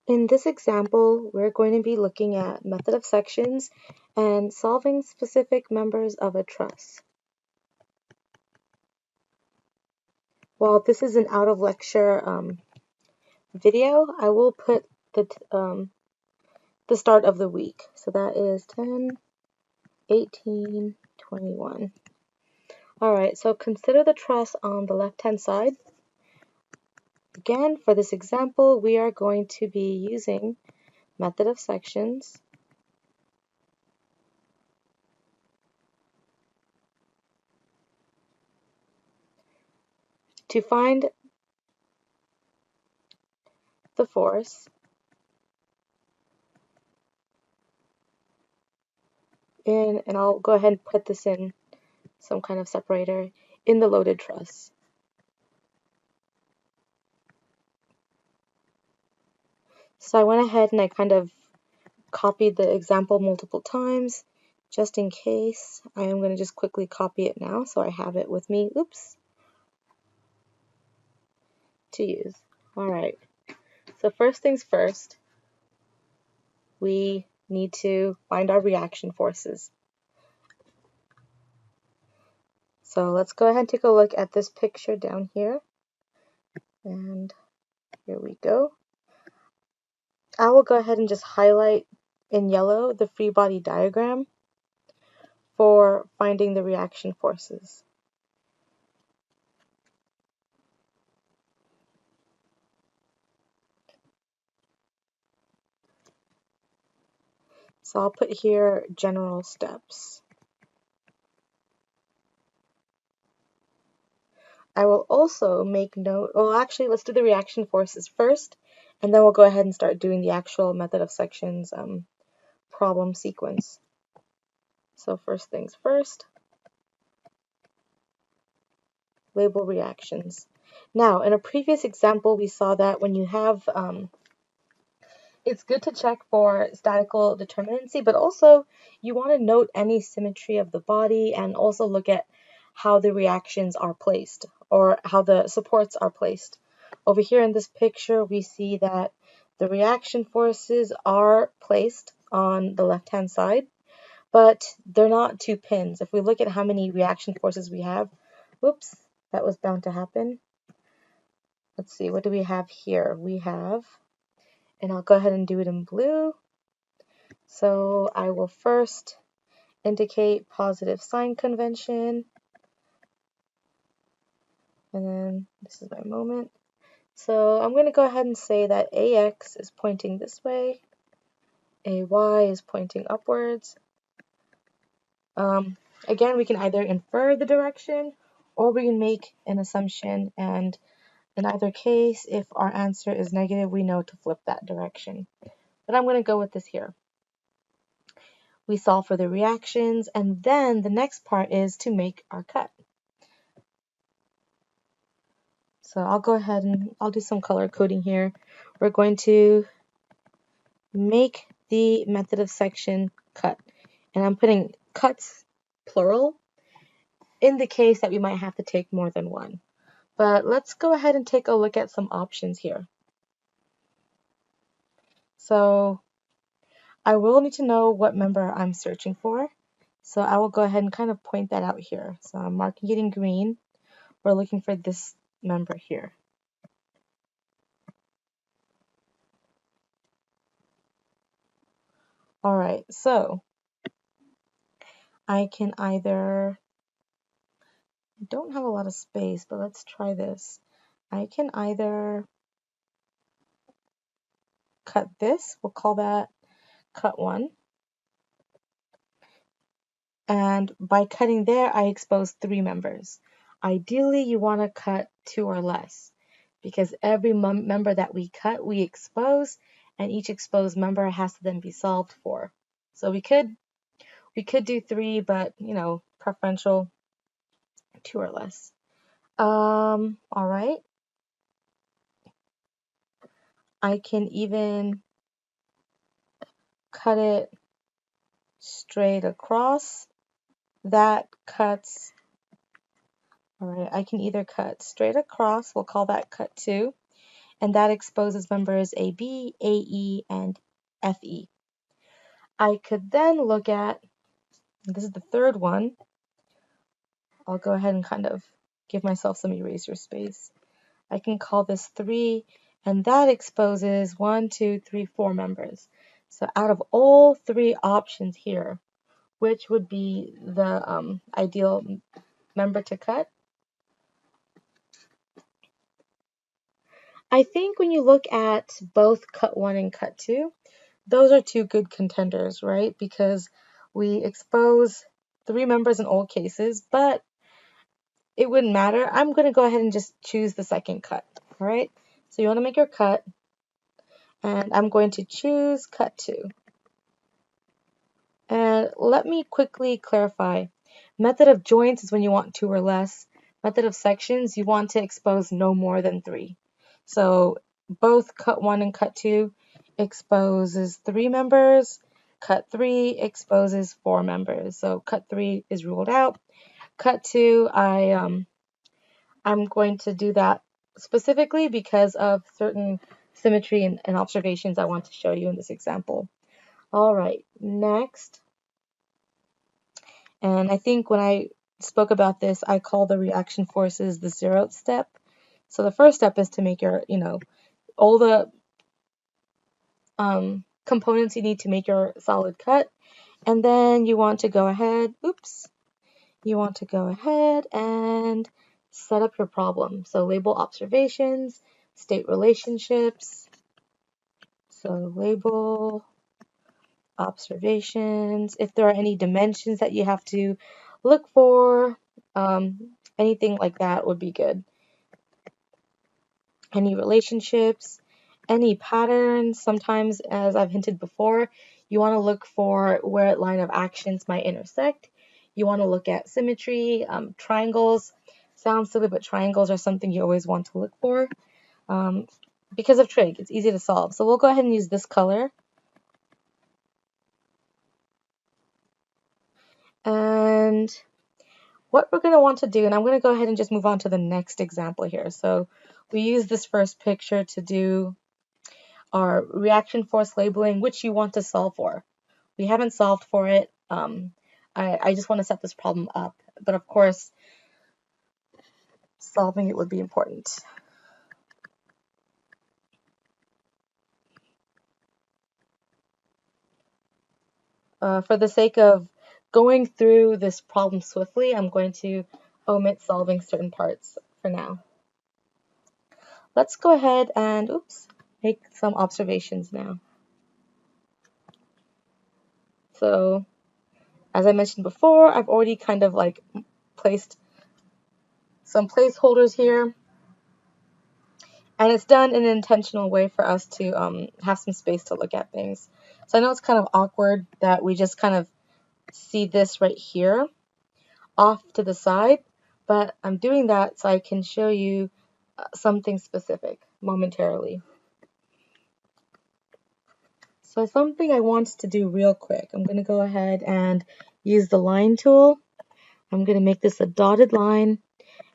In this example, we're going to be looking at method of sections and solving specific members of a truss. While this is an out of lecture video, I will put the start of the week. So that is 10, 18, 21. All right, so consider the truss on the left-hand side. Again, for this example, we are going to be using method of sections. To find the force in, and I'll go ahead and put this in some kind of separator, in the loaded truss. So I went ahead and I kind of copied the example multiple times, just in case. I am going to just quickly copy it now so I have it with me, to use. Alright, so first things first, we need to find our reaction forces. So let's go ahead and take a look at this picture down here. And here we go. I will go ahead and just highlight in yellow the free body diagram for finding the reaction forces. So I'll put here general steps. I will also make note, well actually let's do the reaction forces first, and then we'll go ahead and start doing the actual method of sections problem sequence. So first things first, label reactions. Now in a previous example we saw that when you have, it's good to check for statical determinacy, but also you want to note any symmetry of the body and also look at how the reactions are placed or how the supports are placed. Over here in this picture, we see that the reaction forces are placed on the left-hand side, but they're not two pins. If we look at how many reaction forces we have, whoops, that was bound to happen. Let's see, what do we have here? We have, and I'll go ahead and do it in blue. So I will first indicate positive sign convention, and then this is my moment. So I'm going to go ahead and say that AX is pointing this way, AY is pointing upwards. Again, we can either infer the direction or we can make an assumption, and in either case, if our answer is negative, we know to flip that direction. But I'm going to go with this here. We solve for the reactions, and then the next part is to make our cut. So I'll go ahead and I'll do some color coding here. We're going to make the method of section cut. And I'm putting cuts plural in the case that we might have to take more than one. But let's go ahead and take a look at some options here. So I will need to know what member I'm searching for. So I will go ahead and kind of point that out here. So I'm marking it in green. We're looking for this member here. All right, so I can either, I don't have a lot of space, but let's try this. I can either cut this, we'll call that cut 1. And by cutting there, I expose 3 members. Ideally, you want to cut 2 or less, because every member that we cut, we expose, and each exposed member has to then be solved for. So we could do 3, but preferential 2 or less. All right. I can even cut it straight across. That cuts, all right, I can either cut straight across, we'll call that cut 2, and that exposes members AB, AE, and FE. I could then look at, this is the third one, I'll go ahead and kind of give myself some eraser space. I can call this 3, and that exposes 1, 2, 3, 4 members. So out of all 3 options here, which would be the ideal member to cut? I think when you look at both cut 1 and cut 2, those are 2 good contenders, right? Because we expose 3 members in all cases, but it wouldn't matter. I'm going to go ahead and just choose the second cut, all right? So you want to make your cut, and I'm going to choose cut 2. And let me quickly clarify. Method of joints is when you want 2 or less. Method of sections, you want to expose no more than 3. So both cut 1 and cut 2 exposes 3 members. Cut 3 exposes 4 members. So cut 3 is ruled out. Cut 2, I'm going to do that specifically because of certain symmetry and observations I want to show you in this example. All right, next. And I think when I spoke about this, I call the reaction forces the 0th step. So the first step is to make your, all the components you need to make your solid cut. And then you want to go ahead, you want to go ahead and set up your problem. So label observations, state relationships. So label observations. If there are any dimensions that you have to look for, anything like that would be good. Any relationships, any patterns. Sometimes, as I've hinted before, you want to look for where line of actions might intersect. You want to look at symmetry, triangles. Sounds silly, but triangles are something you always want to look for. Because of trig, it's easy to solve. So we'll go ahead and use this color. And what we're going to want to do, and I'm going to go ahead and just move on to the next example here. So we use this first picture to do our reaction force labeling, which you want to solve for. We haven't solved for it. I just want to set this problem up. But of course, solving it would be important. For the sake of going through this problem swiftly, I'm going to omit solving certain parts for now. Let's go ahead and, make some observations now. So, as I mentioned before, I've already kind of like placed some placeholders here. And it's done in an intentional way for us to have some space to look at things. So I know it's kind of awkward that we just kind of see this right here off to the side, but I'm doing that so I can show you something specific momentarily. So something I want to do real quick, I'm going to go ahead and use the line tool. I'm going to make this a dotted line,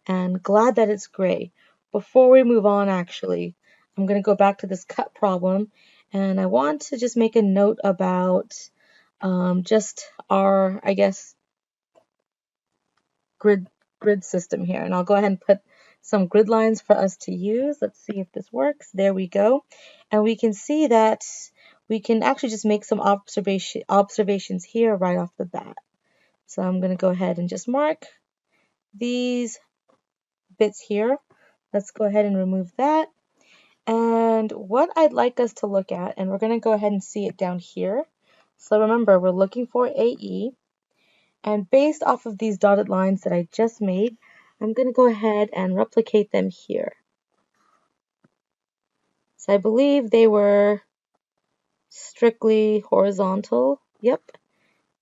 and glad that it's gray. Before we move on, actually, I'm going to go back to this cut problem, and I want to just make a note about just our, I guess, grid system here. And I'll go ahead and put some grid lines for us to use. Let's see if this works. There we go. And we can see that we can actually just make some observations here right off the bat. So I'm going to go ahead and just mark these bits here. Let's go ahead and remove that. And what I'd like us to look at, and we're going to go ahead and see it down here. So remember, we're looking for AE. And based off of these dotted lines that I just made, I'm going to go ahead and replicate them here. So I believe they were strictly horizontal. Yep.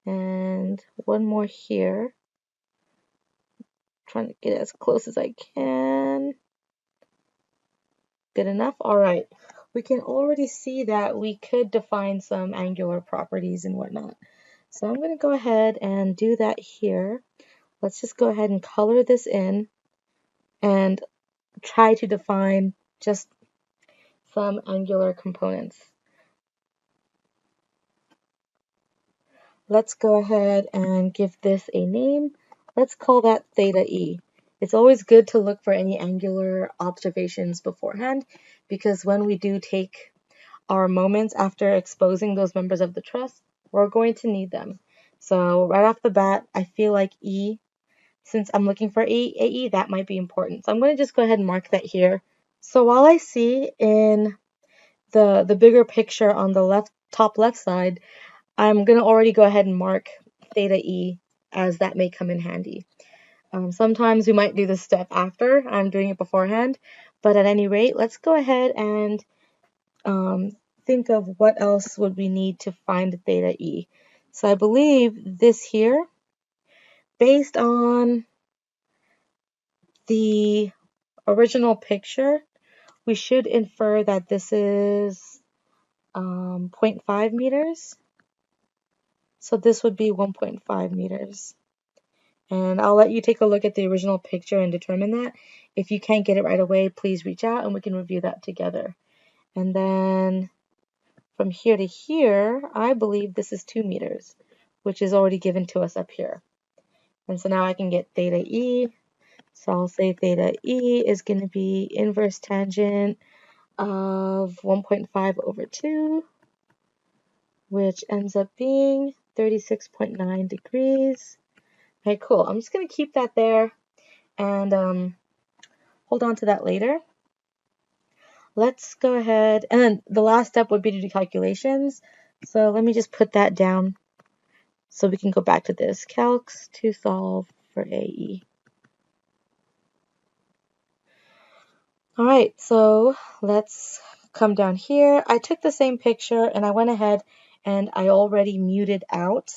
And one more here. Trying to get as close as I can. Good enough? All right. We can already see that we could define some angular properties and whatnot. So I'm going to go ahead and do that here. Let's just go ahead and color this in and try to define just some angular components. Let's go ahead and give this a name. Let's call that theta E. It's always good to look for any angular observations beforehand, because when we do take our moments after exposing those members of the truss, we're going to need them. So right off the bat, I feel like E, since I'm looking for AE, that might be important. So I'm going to just go ahead and mark that here. So while I see in the bigger picture on the top left side, I'm going to already go ahead and mark theta E, as that may come in handy. Sometimes we might do this step after I'm doing it beforehand, but at any rate, let's go ahead and think of what else would we need to find theta E. So I believe this here, based on the original picture, we should infer that this is 0.5 meters. So this would be 1.5 meters. And I'll let you take a look at the original picture and determine that. If you can't get it right away, please reach out and we can review that together. And then from here to here, I believe this is 2 meters, which is already given to us up here. And so now I can get theta E. So I'll say theta E is going to be inverse tangent of 1.5 over 2, which ends up being 36.9 degrees. Okay, cool. I'm just going to keep that there and hold on to that later. Let's go ahead, and then the last step would be to do calculations. So let me just put that down so we can go back to this. Calcs to solve for AE. All right, so let's come down here. I took the same picture and I went ahead and I already muted out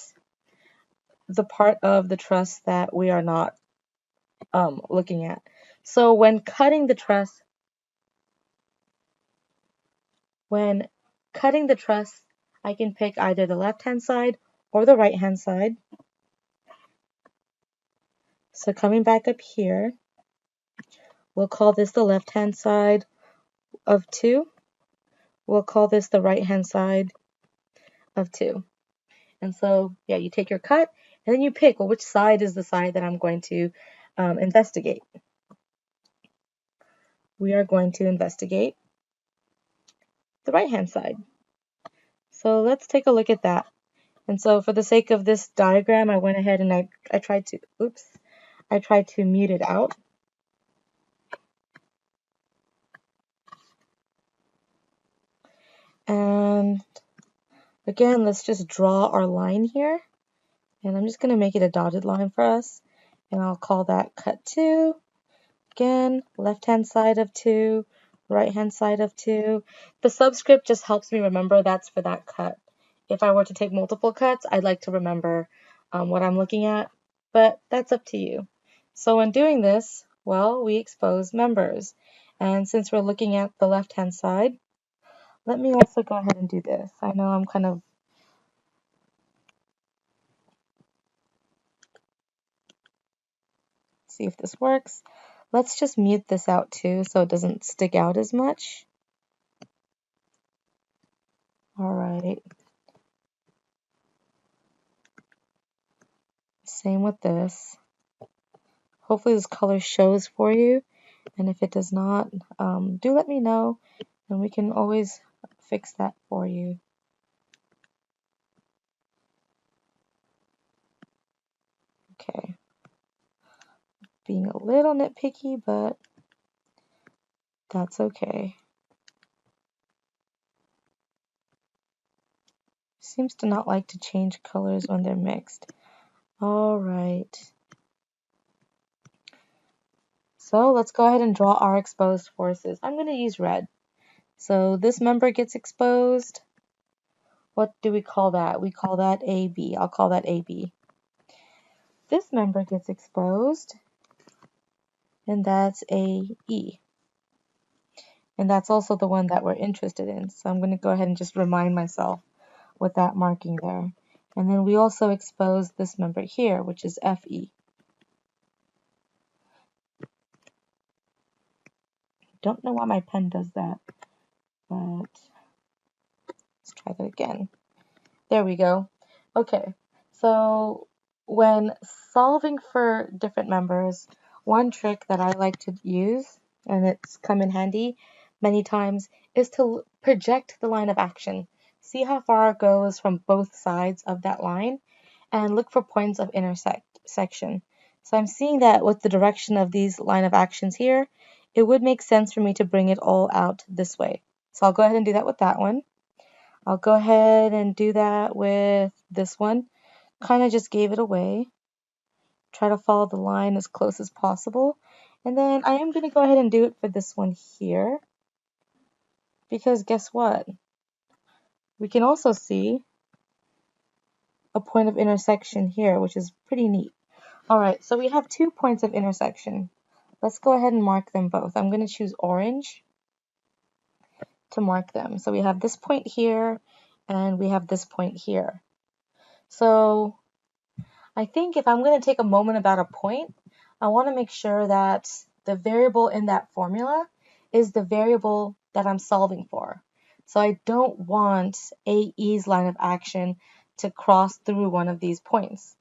the part of the truss that we are not looking at. So when cutting the truss, I can pick either the left-hand side or the right-hand side. So coming back up here, we'll call this the left-hand side of 2. We'll call this the right-hand side of 2. And so, yeah, you take your cut, and then you pick, well, which side is the side that I'm going to investigate. We are going to investigate the right-hand side. So let's take a look at that. And so for the sake of this diagram, I went ahead and I tried to mute it out. And again, let's just draw our line here. And I'm just going to make it a dotted line for us. And I'll call that cut 2. Again, left-hand side of 2, right-hand side of 2. The subscript just helps me remember that's for that cut. If I were to take multiple cuts, I'd like to remember what I'm looking at, but that's up to you. So in doing this, well, we expose members. And since we're looking at the left-hand side, let me also go ahead and do this. I know I'm kind of see if this works. Let's just mute this out too so it doesn't stick out as much. All right. Same with this. Hopefully this color shows for you, and if it does not, do let me know and we can always fix that for you. Okay. Being a little nitpicky, but that's okay. Seems to not like to change colors when they're mixed. All right. So let's go ahead and draw our exposed forces. I'm going to use red. So this member gets exposed. What do we call that? We call that AB. I'll call that AB. This member gets exposed, and that's AE. And that's also the one that we're interested in. So I'm going to go ahead and just remind myself with that marking there. And then we also expose this member here, which is FE. Don't know why my pen does that, but try that again. There we go. Okay, so when solving for different members, one trick that I like to use, and it's come in handy many times, is to project the line of action. See how far it goes from both sides of that line, and look for points of intersection. So I'm seeing that with the direction of these line of actions here, it would make sense for me to bring it all out this way. So I'll go ahead and do that with that one. I'll go ahead and do that with this one. Kind of just gave it away. Try to follow the line as close as possible. And then I am going to go ahead and do it for this one here. Because guess what? We can also see a point of intersection here, which is pretty neat. Alright, so we have 2 points of intersection. Let's go ahead and mark them both. I'm going to choose orange to mark them. So we have this point here, and we have this point here. So I think if I'm going to take a moment about a point, I want to make sure that the variable in that formula is the variable that I'm solving for. So I don't want AE's line of action to cross through one of these points.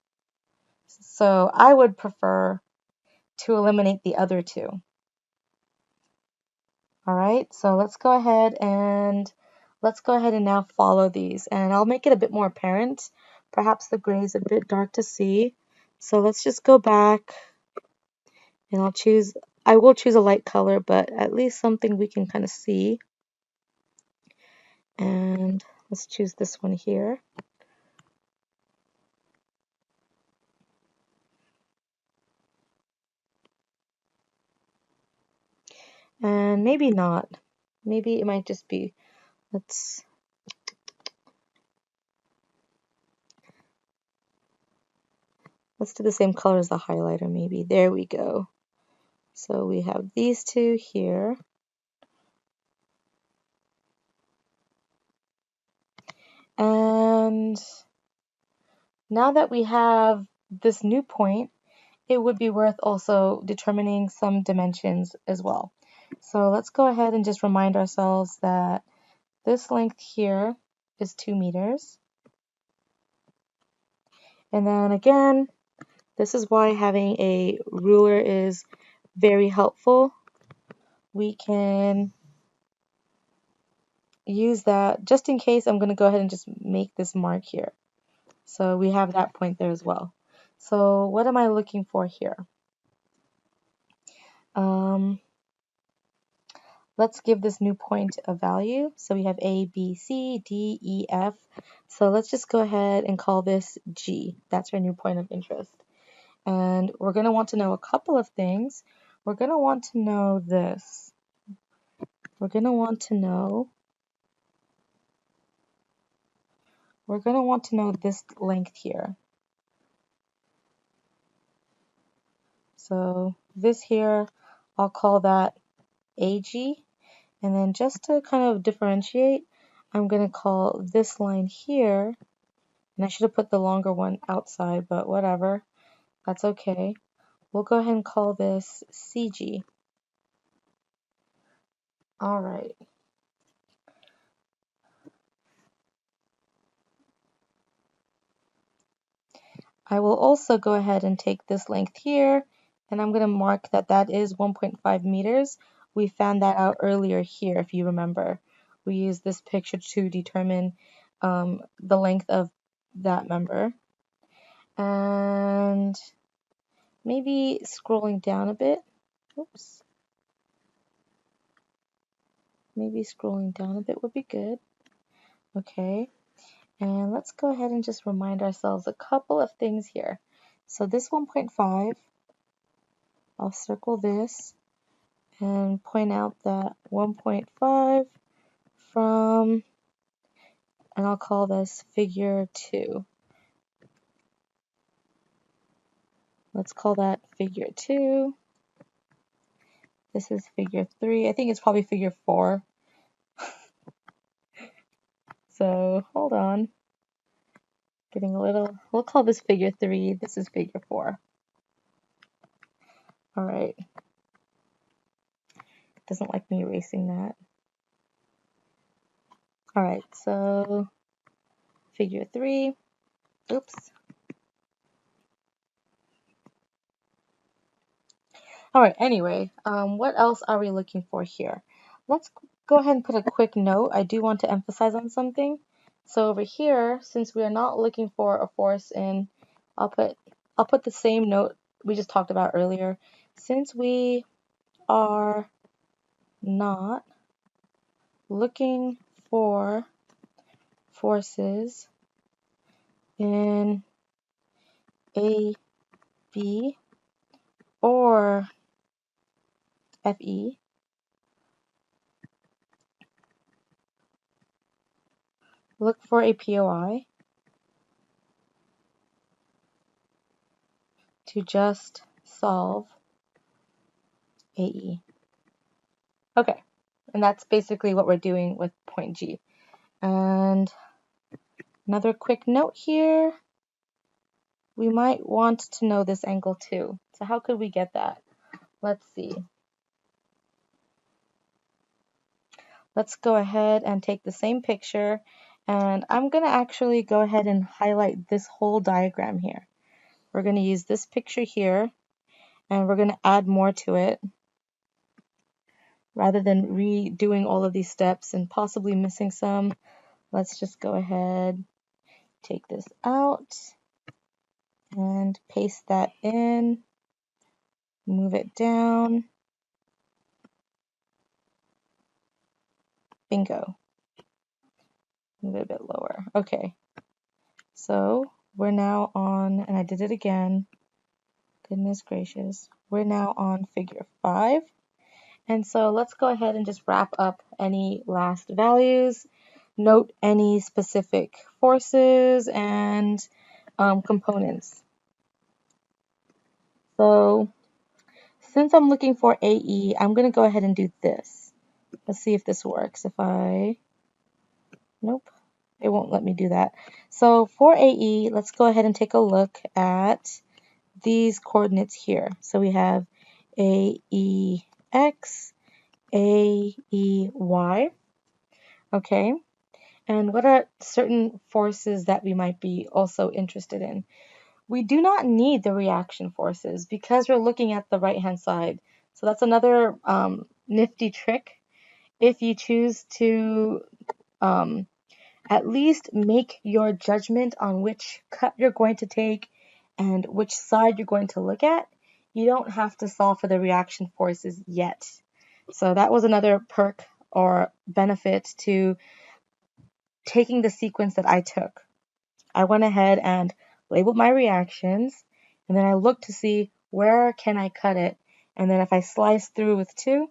So I would prefer to eliminate the other two. All right, so let's go ahead and now follow these, and I'll make it a bit more apparent. Perhaps the gray is a bit dark to see. So let's just go back, and I will choose a light color, but at least something we can kind of see. And let's choose this one here. And maybe not. Maybe it might just be, let's do the same color as the highlighter maybe. There we go. So we have these two here. And now that we have this new point, it would be worth also determining some dimensions as well. So let's go ahead and just remind ourselves that this length here is 2 meters. And then again, this is why having a ruler is very helpful. We can use that just in case. I'm going to go ahead and just make this mark here. So we have that point there as well. So what am I looking for here? Let's give this new point a value. So we have A, B, C, D, E, F. So let's just go ahead and call this G. That's our new point of interest. And we're going to want to know a couple of things. We're going to want to know this. We're going to want to know this length here. So this here, I'll call that AG. And then just to kind of differentiate, I'm going to call this line here, and I should have put the longer one outside, but whatever, that's okay. We'll go ahead and call this CG. All right. I will also go ahead and take this length here, and I'm going to mark that that is 1.5 meters. We found that out earlier here, if you remember. We used this picture to determine the length of that member. And maybe scrolling down a bit. Oops. Maybe scrolling down a bit would be good. Okay. And let's go ahead and just remind ourselves a couple of things here. So this 1.5, I'll circle this and point out that 1.5 from, and I'll call this figure 2. Let's call that figure 2. This is figure 3. I think it's probably figure 4. So hold on. Getting a little, we'll call this figure 3. This is figure 4. All right. Doesn't like me erasing that. All right, so figure 3. Oops. All right, anyway, what else are we looking for here? Let's go ahead and put a quick note. I do want to emphasize on something. So over here, since we are not looking for a force in, I'll put the same note we just talked about earlier. Since we are not looking for forces in A, B, or FE, look for a POI to just solve AE. Okay, and that's basically what we're doing with point G. And another quick note here, we might want to know this angle too. So how could we get that? Let's see. Let's go ahead and take the same picture, and I'm going to actually go ahead and highlight this whole diagram here. We're going to use this picture here, and we're going to add more to it rather than redoing all of these steps and possibly missing some. Let's just go ahead, take this out, and paste that in, move it down, bingo, move it a bit lower. Okay, so we're now on, and I did it again, goodness gracious, we're now on figure 5. And so let's go ahead and just wrap up any last values, note any specific forces and components. So since I'm looking for AE, I'm going to go ahead and do this. Let's see if this works. Nope, it won't let me do that. So for AE, let's go ahead and take a look at these coordinates here. So we have AEX, AEY. Okay, and what are certain forces that we might be also interested in? We do not need the reaction forces because we're looking at the right-hand side. So that's another nifty trick. If you choose to at least make your judgment on which cut you're going to take and which side you're going to look at, you don't have to solve for the reaction forces yet. So that was another perk or benefit to taking the sequence that I took. I went ahead and labeled my reactions, and then I looked to see where can I cut it, and then if I slice through with 2,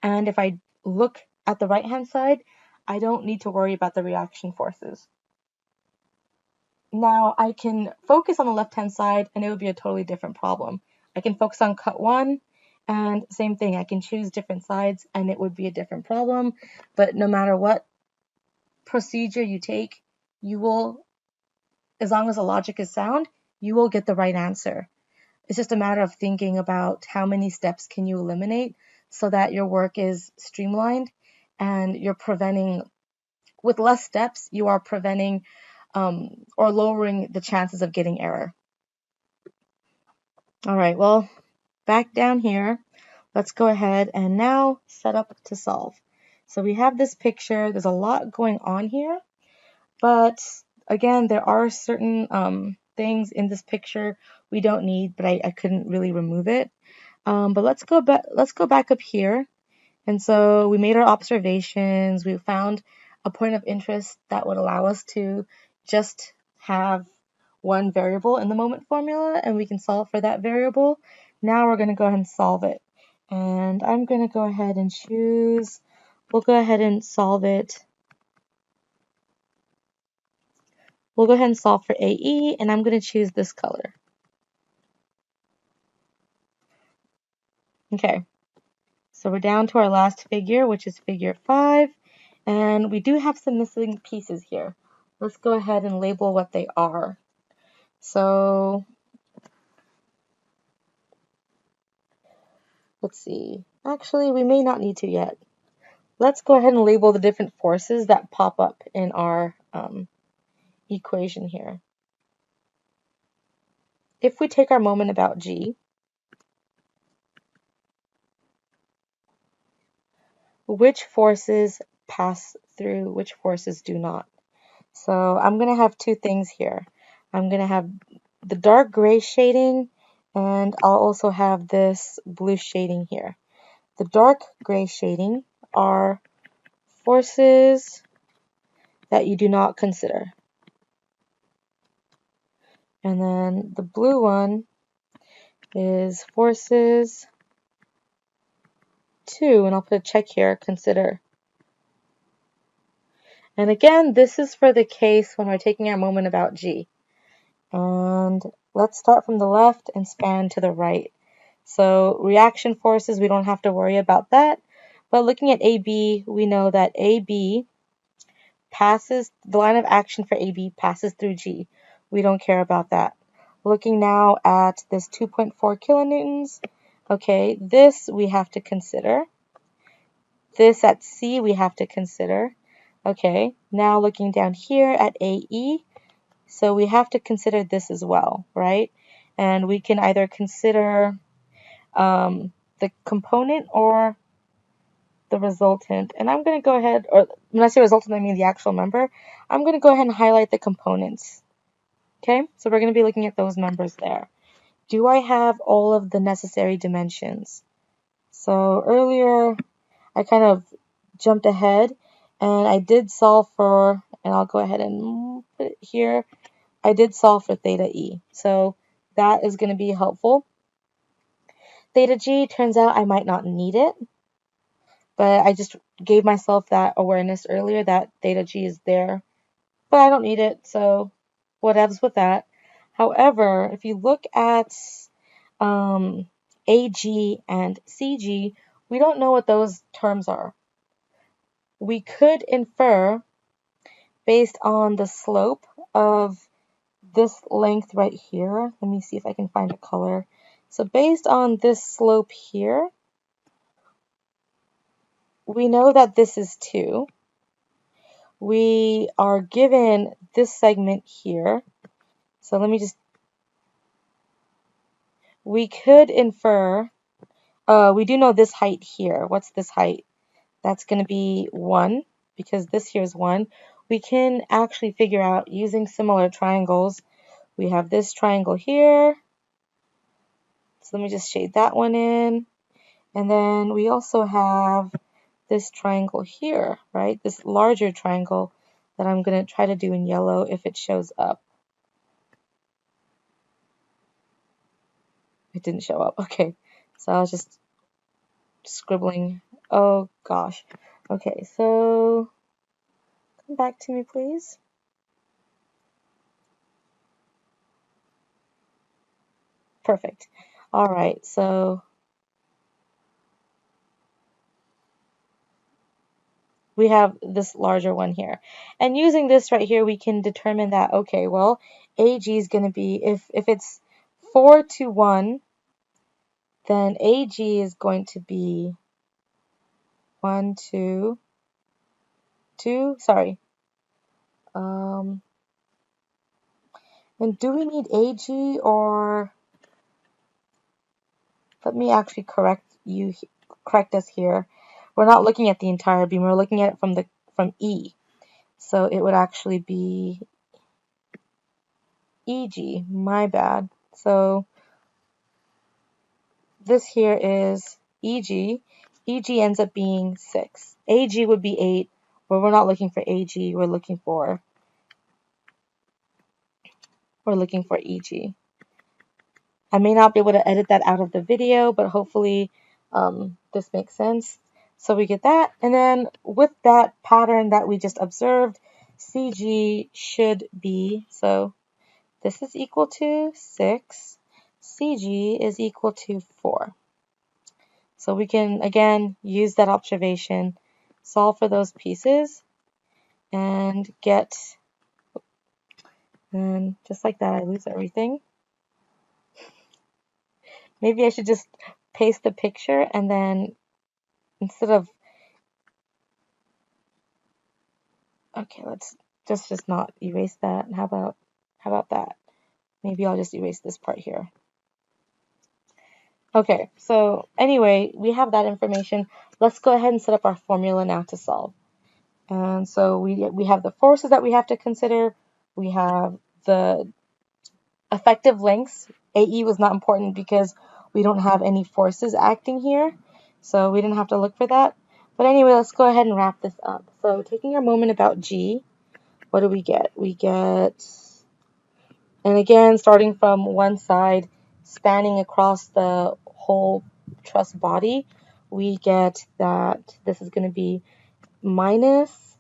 and if I look at the right hand side, I don't need to worry about the reaction forces. Now I can focus on the left hand side and it would be a totally different problem. I can focus on cut 1, and same thing, I can choose different sides and it would be a different problem, but no matter what procedure you take, you will, as long as the logic is sound, you will get the right answer. It's just a matter of thinking about how many steps can you eliminate so that your work is streamlined and you're preventing, with less steps, you are preventing or lowering the chances of getting error. All right, well, back down here, let's go ahead and now set up to solve. So we have this picture, there's a lot going on here, but again, there are certain things in this picture we don't need, but I couldn't really remove it. But let's go back up here. And so we made our observations. We found a point of interest that would allow us to just have one variable in the moment formula, and we can solve for that variable. Now we're going to go ahead and solve it. And I'm going to go ahead and choose, we'll go ahead and solve it. We'll go ahead and solve for AE, and I'm going to choose this color. Okay, so we're down to our last figure, which is figure 5, and we do have some missing pieces here. Let's go ahead and label what they are. So let's see. Actually, we may not need to yet. Let's go ahead and label the different forces that pop up in our equation here. If we take our moment about G, which forces pass through, which forces do not? So I'm going to have two things here. I'm going to have the dark gray shading, and I'll also have this blue shading here. The dark gray shading are forces that you do not consider. And then the blue one is forces to, and I'll put a check here, consider. And again, this is for the case when we're taking our moment about G. And let's start from the left and span to the right. So reaction forces, we don't have to worry about that. But looking at AB, we know that AB passes, the line of action for AB passes through G. We don't care about that. Looking now at this 2.4 kilonewtons, okay, this we have to consider. This at C we have to consider. Okay, now looking down here at AE, so we have to consider this as well, right? And we can either consider the component or the resultant. And I'm going to go ahead, or when I say resultant, I mean the actual number. I'm going to go ahead and highlight the components. Okay, so we're going to be looking at those numbers there. Do I have all of the necessary dimensions? So earlier, I kind of jumped ahead, and I did solve for, and I'll go ahead and put it here, I did solve for theta E. So that is going to be helpful. Theta G, turns out I might not need it, but I just gave myself that awareness earlier that theta G is there, but I don't need it, so whatevs with that. However, if you look at AG and CG, we don't know what those terms are. We could infer based on the slope of this length right here. Let me see if I can find a color. So based on this slope here, we know that this is 2. We are given this segment here. So let me just, we could infer, we do know this height here. What's this height? That's going to be 1, because this here is 1. We can actually figure out using similar triangles. We have this triangle here. So let me just shade that one in. And then we also have this triangle here, right? This larger triangle that I'm going to try to do in yellow if it shows up. It didn't show up. Okay. So I was just scribbling. Oh gosh. Okay, so come back to me, please. Perfect. All right, so we have this larger one here. And using this right here, we can determine that, okay, well, AG is going to be, if it's 4 to 1, then AG is going to be 1, 2, 2, sorry. And do we need AG, or let me actually correct us here. We're not looking at the entire beam, we're looking at it from E. So it would actually be EG, my bad. So this here is EG. EG ends up being 6. AG would be 8, but we're not looking for AG, we're looking for EG. I may not be able to edit that out of the video, but hopefully this makes sense. So we get that, and then with that pattern that we just observed, CG should be, so this is equal to 6, CG is equal to 4. So we can, again, use that observation, solve for those pieces, and get, and just like that, I lose everything. Maybe I should just paste the picture, and then instead of, okay, let's just not erase that. How about that? Maybe I'll just erase this part here. Okay, so anyway, we have that information. Let's go ahead and set up our formula now to solve. And so we have the forces that we have to consider. We have the effective lengths. AE was not important because we don't have any forces acting here, so we didn't have to look for that. But anyway, let's go ahead and wrap this up. So taking our moment about G, what do we get? We get, and again, starting from one side, spanning across the whole truss body, we get that this is going to be minus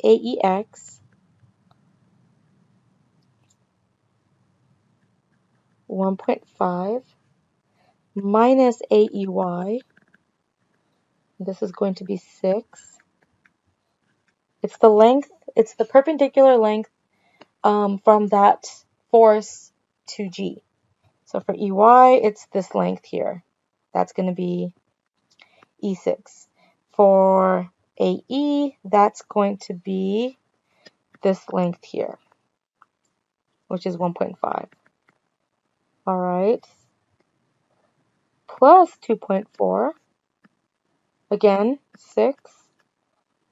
AEX 1.5 minus AEY. This is going to be 6. It's the length, it's the perpendicular length from that force to G. So for EY, it's this length here. That's going to be E6. For AE, that's going to be this length here, which is 1.5. All right. Plus 2.4. Again, 6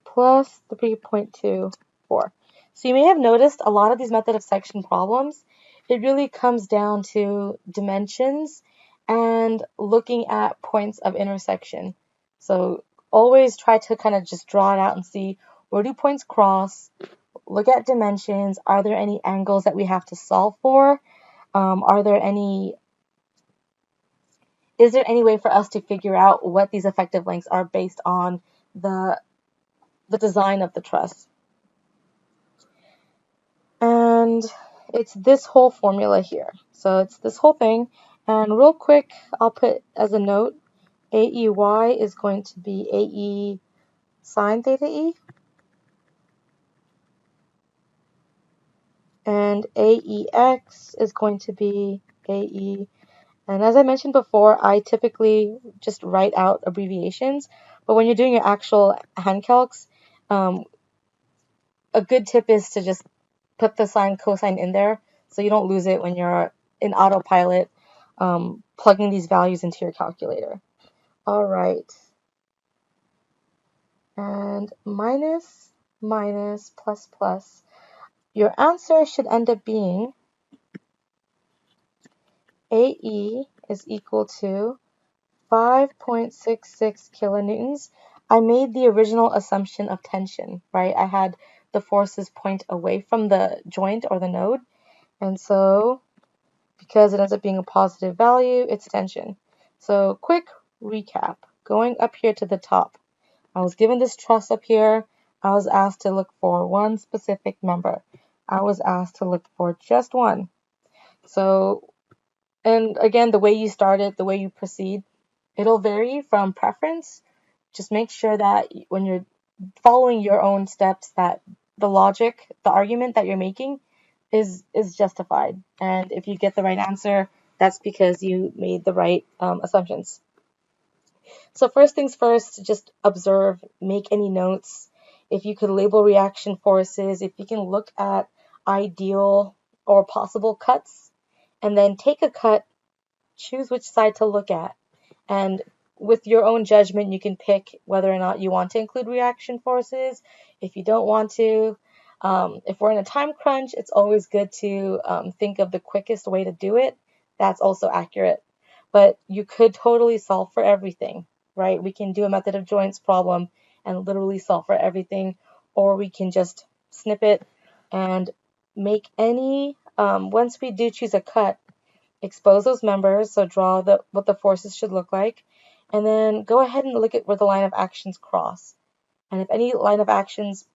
plus 3.24. So you may have noticed a lot of these method of section problems, it really comes down to dimensions and looking at points of intersection. So always try to kind of just draw it out and see where do points cross, look at dimensions, are there any angles that we have to solve for, is there any way for us to figure out what these effective lengths are based on the design of the truss. And it's this whole formula here. So it's this whole thing. And real quick, I'll put as a note, AEY is going to be AE sine theta E. And AEX is going to be AE. And as I mentioned before, I typically just write out abbreviations. But when you're doing your actual hand calcs, a good tip is to just put the sine cosine in there so you don't lose it when you're in autopilot plugging these values into your calculator. All right. And minus, minus, plus, plus. Your answer should end up being AE is equal to 5.66 kilonewtons. I made the original assumption of tension, right? I had the forces point away from the joint or the node. And so, because it ends up being a positive value, it's tension. So, quick recap. Going up here to the top, I was given this truss up here. I was asked to look for one specific member. I was asked to look for just one. So, and again, the way you start it, the way you proceed, it'll vary from preference. Just make sure that when you're following your own steps, that the logic, the argument that you're making is justified. And if you get the right answer, that's because you made the right assumptions. So first things first, just observe, make any notes. If you could label reaction forces, if you can look at ideal or possible cuts, and then take a cut, choose which side to look at. And with your own judgment, you can pick whether or not you want to include reaction forces. If you don't want to, if we're in a time crunch, it's always good to think of the quickest way to do it. That's also accurate. But you could totally solve for everything, right? We can do a method of joints problem and literally solve for everything, or we can just snip it and make any, once we do choose a cut, expose those members, so draw what the forces should look like, and then go ahead and look at where the line of actions cross. And if any line of actions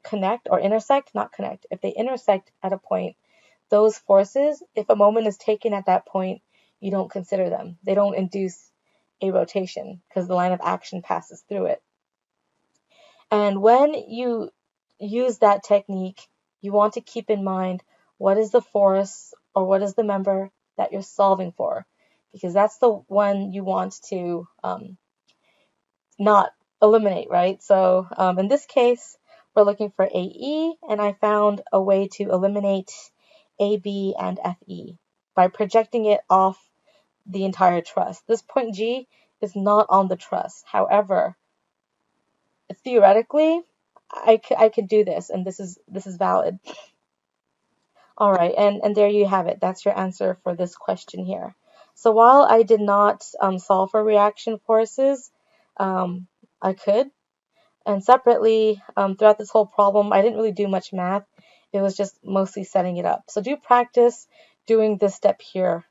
connect or intersect, not connect, if they intersect at a point, those forces, if a moment is taken at that point, you don't consider them. They don't induce a rotation because the line of action passes through it. And when you use that technique, you want to keep in mind what is the force or what is the member that you're solving for, because that's the one you want to not eliminate, right? So in this case, we're looking for AE, and I found a way to eliminate AB and FE by projecting it off the entire truss. This point G is not on the truss. However, theoretically, I could do this, and this is valid. All right, and there you have it. That's your answer for this question here. So while I did not solve for reaction forces, I could. And separately, throughout this whole problem, I didn't really do much math. It was just mostly setting it up. So do practice doing this step here.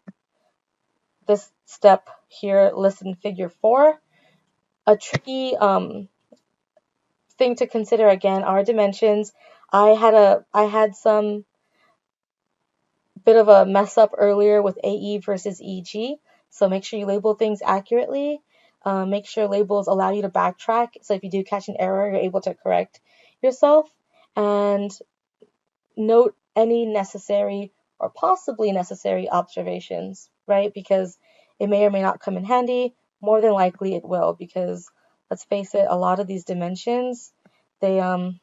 This step here listed in figure 4. A tricky thing to consider again are dimensions. I had some bit of a mess up earlier with AE versus EG, so make sure you label things accurately. Make sure labels allow you to backtrack, so if you do catch an error, you're able to correct yourself. And note any necessary or possibly necessary observations, right? Because it may or may not come in handy. More than likely it will, because let's face it, a lot of these dimensions, they all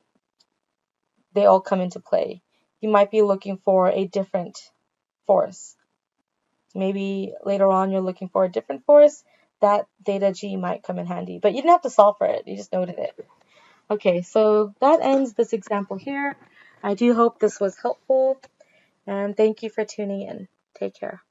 come into play. You might be looking for a different force. Maybe later on you're looking for a different force. That theta G might come in handy, but you didn't have to solve for it. You just noted it. Okay, so that ends this example here. I do hope this was helpful, and thank you for tuning in. Take care.